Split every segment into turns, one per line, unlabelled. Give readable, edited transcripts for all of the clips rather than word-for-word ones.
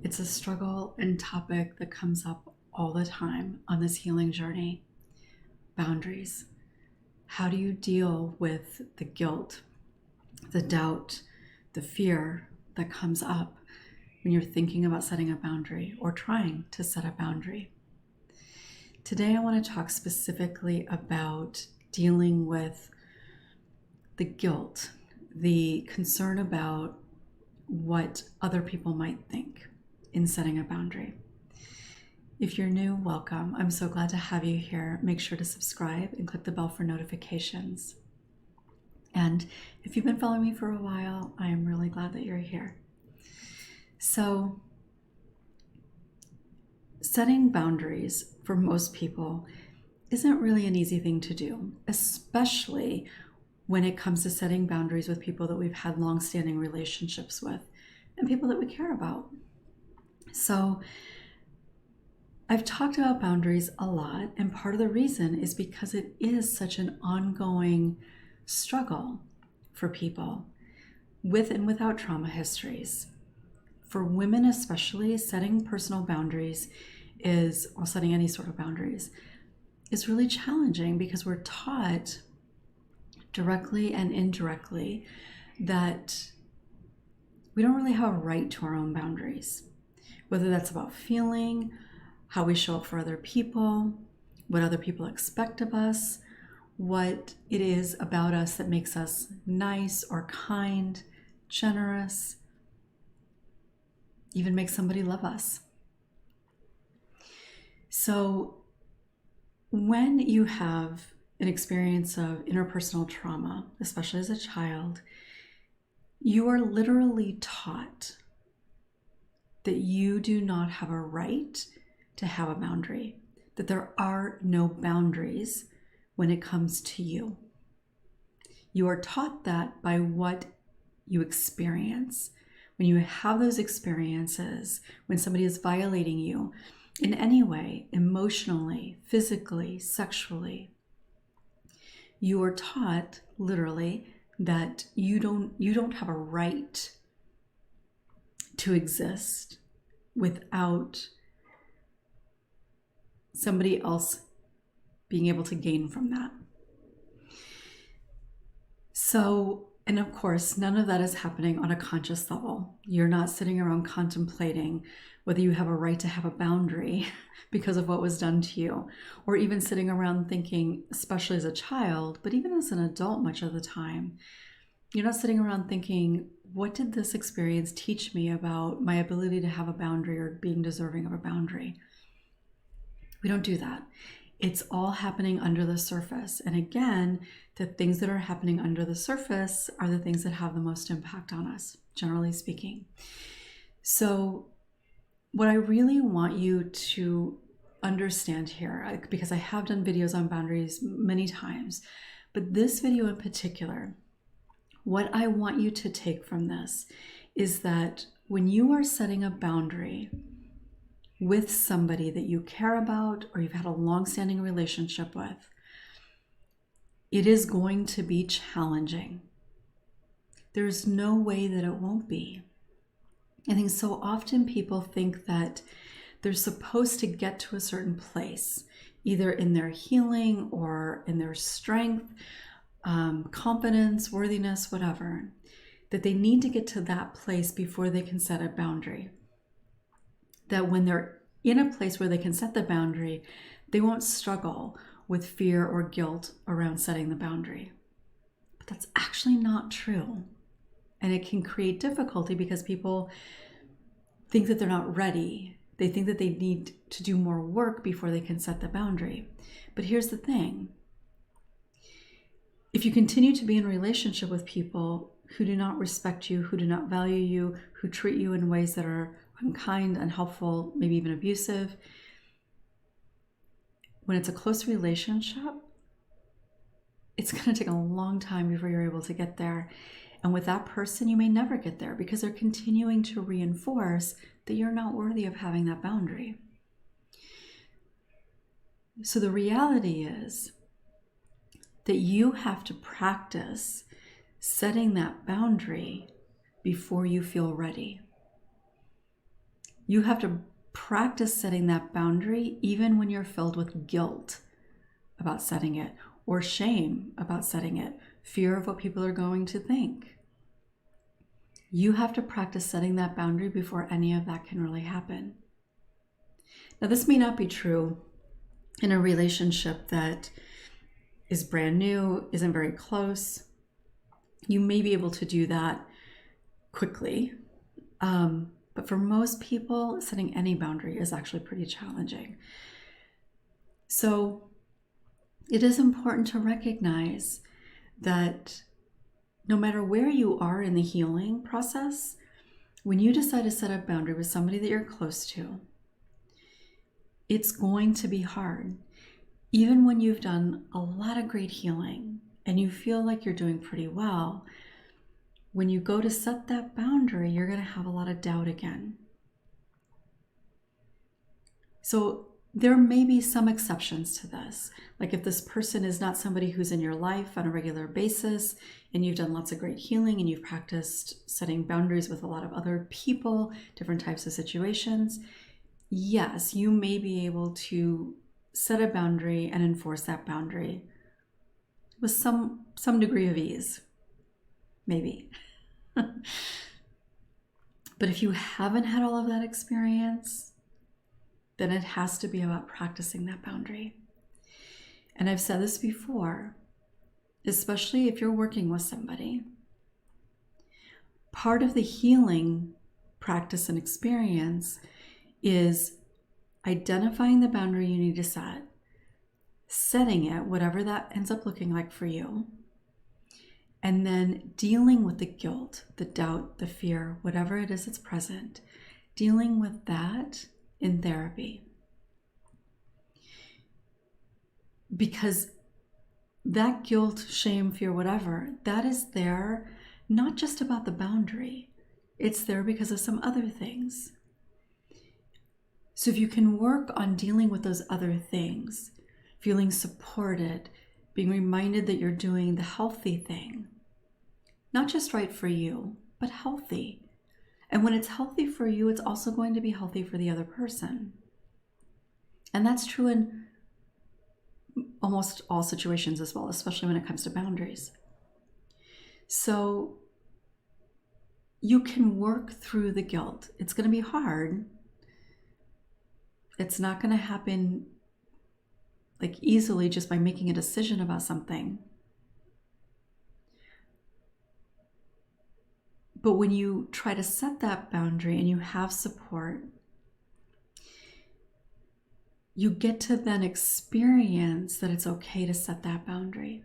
It's a struggle and topic that comes up all the time on this healing journey. Boundaries. How do you deal with the guilt, the doubt, the fear that comes up when you're thinking about setting a boundary or trying to set a boundary? Today, I want to talk specifically about dealing with the guilt, the concern about what other people might think in setting a boundary. If you're new, welcome. I'm so glad to have you here. Make sure to subscribe and click the bell for notifications. And if you've been following me for a while, I am really glad that you're here. So, setting boundaries for most people isn't really an easy thing to do, especially when it comes to setting boundaries with people that we've had long-standing relationships with and people that we care about. So I've talked about boundaries a lot, and part of the reason is because it is such an ongoing struggle for people with and without trauma histories. For women especially, setting personal boundaries or setting any sort of boundaries is really challenging because we're taught directly and indirectly that we don't really have a right to our own boundaries, whether that's about feeling, how we show up for other people, what other people expect of us, what it is about us that makes us nice or kind, generous, even makes somebody love us. So when you have an experience of interpersonal trauma, especially as a child, you are literally taught that you do not have a right to have a boundary, that there are no boundaries when it comes to you. You are taught that by what you experience. When you have those experiences, when somebody is violating you in any way, emotionally, physically, sexually, you are taught literally that you don't have a right to exist without somebody else being able to gain from that. So, and of course, none of that is happening on a conscious level. You're not sitting around contemplating whether you have a right to have a boundary because of what was done to you, or even sitting around thinking, especially as a child, but even as an adult much of the time, you're not sitting around thinking, what did this experience teach me about my ability to have a boundary or being deserving of a boundary? We don't do that. It's all happening under the surface. And again, the things that are happening under the surface are the things that have the most impact on us, generally speaking. So what I really want you to understand here, because I have done videos on boundaries many times, but this video in particular, what I want you to take from this is that when you are setting a boundary with somebody that you care about or you've had a long-standing relationship with, it is going to be challenging. There's no way that it won't be. I think so often people think that they're supposed to get to a certain place, either in their healing or in their strength, confidence, worthiness, whatever, that they need to get to that place before they can set a boundary. That when they're in a place where they can set the boundary, they won't struggle with fear or guilt around setting the boundary. But that's actually not true. And it can create difficulty because people think that they're not ready. They think that they need to do more work before they can set the boundary. But here's the thing. If you continue to be in a relationship with people who do not respect you, who do not value you, who treat you in ways that are unkind, unhelpful, maybe even abusive, when it's a close relationship, it's going to take a long time before you're able to get there. And with that person, you may never get there because they're continuing to reinforce that you're not worthy of having that boundary. So the reality is that you have to practice setting that boundary before you feel ready. You have to practice setting that boundary even when you're filled with guilt about setting it, or shame about setting it, fear of what people are going to think. You have to practice setting that boundary before any of that can really happen. Now, this may not be true in a relationship that is brand new, isn't very close. You may be able to do that quickly. But for most people, setting any boundary is actually pretty challenging. So it is important to recognize that no matter where you are in the healing process, when you decide to set a boundary with somebody that you're close to, it's going to be hard. Even when you've done a lot of great healing and you feel like you're doing pretty well, when you go to set that boundary, you're going to have a lot of doubt again. So there may be some exceptions to this. Like if this person is not somebody who's in your life on a regular basis and you've done lots of great healing and you've practiced setting boundaries with a lot of other people, different types of situations, yes, you may be able to set a boundary and enforce that boundary with some degree of ease, maybe. But if you haven't had all of that experience, then it has to be about practicing that boundary. And I've said this before, especially if you're working with somebody, part of the healing practice and experience is identifying the boundary you need to set, setting it, whatever that ends up looking like for you, and then dealing with the guilt, the doubt, the fear, whatever it is that's present, dealing with that in therapy. Because that guilt, shame, fear, whatever, that is there not just about the boundary. It's there because of some other things. So if you can work on dealing with those other things, feeling supported, being reminded that you're doing the healthy thing, not just right for you, but healthy. And when it's healthy for you, it's also going to be healthy for the other person. And that's true in almost all situations as well, especially when it comes to boundaries. So you can work through the guilt. It's going to be hard. It's not going to happen like easily just by making a decision about something. But when you try to set that boundary and you have support, you get to then experience that it's okay to set that boundary.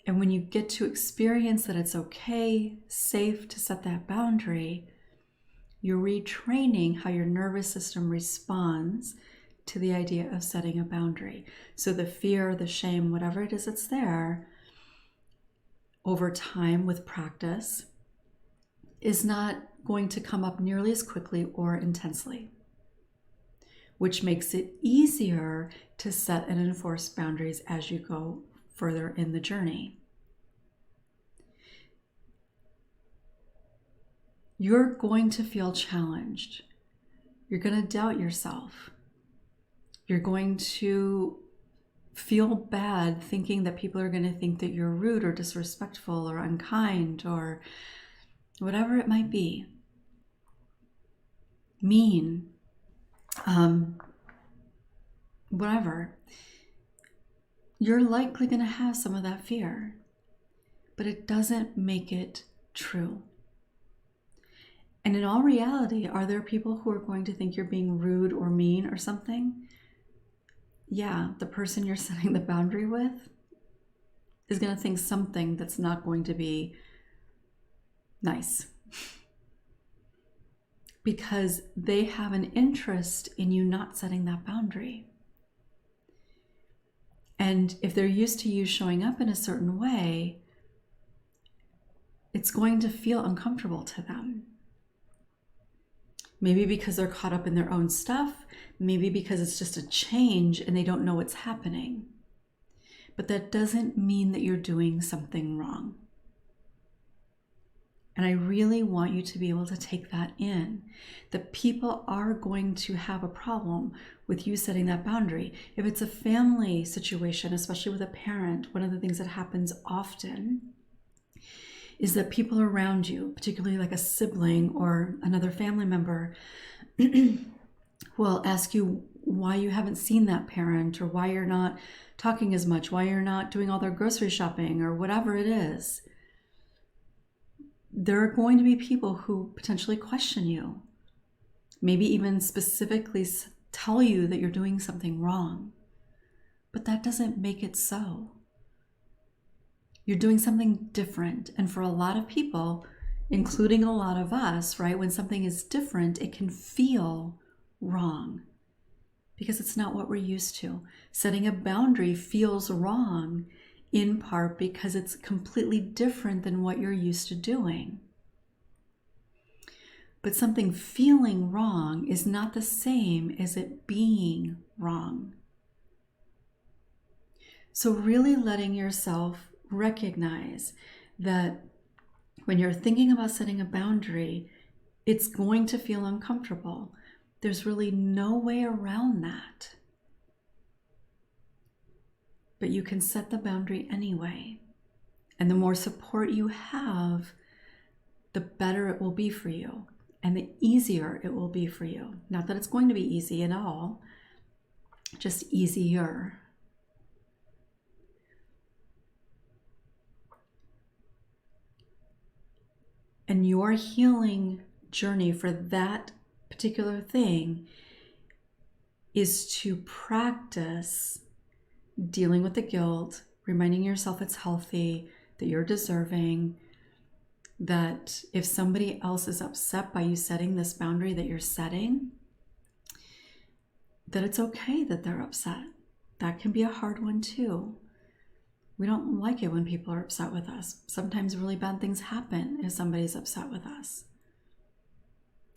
And when you get to experience that it's okay, safe to set that boundary, you're retraining how your nervous system responds to the idea of setting a boundary. So the fear, the shame, whatever it is that's there, over time with practice, is not going to come up nearly as quickly or intensely, which makes it easier to set and enforce boundaries as you go further in the journey. You're going to feel challenged. You're going to doubt yourself. You're going to feel bad thinking that people are going to think that you're rude or disrespectful or unkind or whatever it might be. Mean. Whatever. You're likely going to have some of that fear, but it doesn't make it true. And in all reality, are there people who are going to think you're being rude or mean or something? Yeah, the person you're setting the boundary with is going to think something that's not going to be nice. Because they have an interest in you not setting that boundary. And if they're used to you showing up in a certain way, it's going to feel uncomfortable to them. Maybe because they're caught up in their own stuff, maybe because it's just a change and they don't know what's happening. But that doesn't mean that you're doing something wrong. And I really want you to be able to take that in. That people are going to have a problem with you setting that boundary. If it's a family situation, especially with a parent, one of the things that happens often is that people around you, particularly like a sibling or another family member, will ask you why you haven't seen that parent, or why you're not talking as much, why you're not doing all their grocery shopping, or whatever it is. There are going to be people who potentially question you, maybe even specifically tell you that you're doing something wrong, but that doesn't make it so. You're doing something different. And for a lot of people, including a lot of us, right, when something is different, it can feel wrong because it's not what we're used to. Setting a boundary feels wrong in part because it's completely different than what you're used to doing. But something feeling wrong is not the same as it being wrong. So really letting yourself recognize that when you're thinking about setting a boundary, it's going to feel uncomfortable. There's really no way around that. But you can set the boundary anyway. And the more support you have, the better it will be for you. And the easier it will be for you. Not that it's going to be easy at all, just easier. And your healing journey for that particular thing is to practice dealing with the guilt, reminding yourself it's healthy, that you're deserving, that if somebody else is upset by you setting this boundary that you're setting, that it's okay that they're upset. That can be a hard one too. We don't like it when people are upset with us. Sometimes really bad things happen if somebody's upset with us.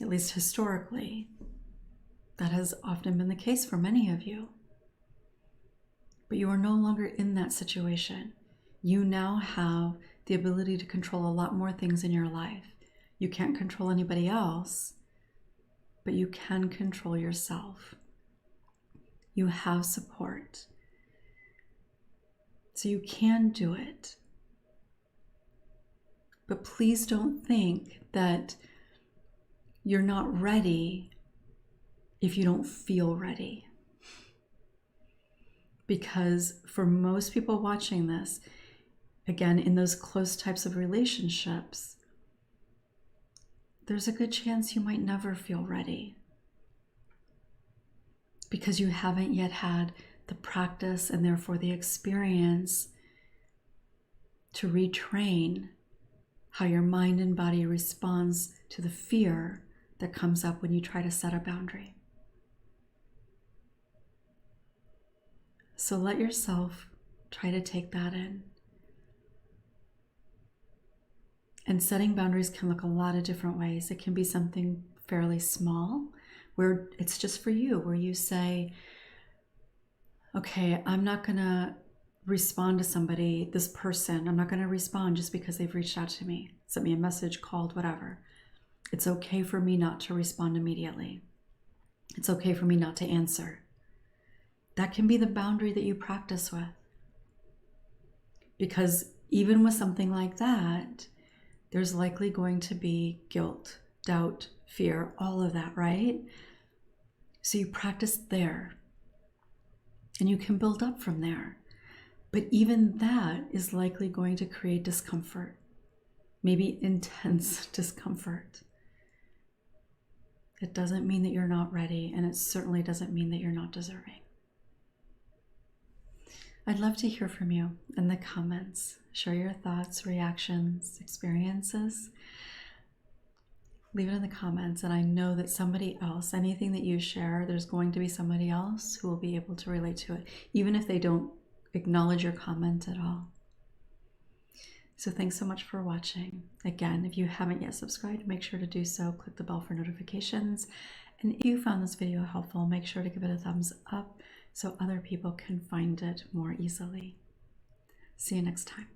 At least historically, that has often been the case for many of you. But you are no longer in that situation. You now have the ability to control a lot more things in your life. You can't control anybody else, but you can control yourself. You have support. So you can do it. But please don't think that you're not ready if you don't feel ready. Because for most people watching this, again, in those close types of relationships, there's a good chance you might never feel ready because you haven't yet had the practice and therefore the experience to retrain how your mind and body responds to the fear that comes up when you try to set a boundary. So let yourself try to take that in. And setting boundaries can look a lot of different ways. It can be something fairly small, where it's just for you, where you say, okay, I'm not going to respond to somebody, this person. I'm not going to respond just because they've reached out to me, sent me a message, called, whatever. It's okay for me not to respond immediately. It's okay for me not to answer. That can be the boundary that you practice with. Because even with something like that, there's likely going to be guilt, doubt, fear, all of that, right? So you practice there. And you can build up from there. But even that is likely going to create discomfort, maybe intense discomfort. It doesn't mean that you're not ready, and it certainly doesn't mean that you're not deserving. I'd love to hear from you in the comments. Share your thoughts, reactions, experiences. Leave it in the comments, and I know that somebody else, anything that you share, there's going to be somebody else who will be able to relate to it, even if they don't acknowledge your comment at all. So thanks so much for watching. Again, if you haven't yet subscribed, make sure to do so. Click the bell for notifications. And if you found this video helpful, make sure to give it a thumbs up so other people can find it more easily. See you next time.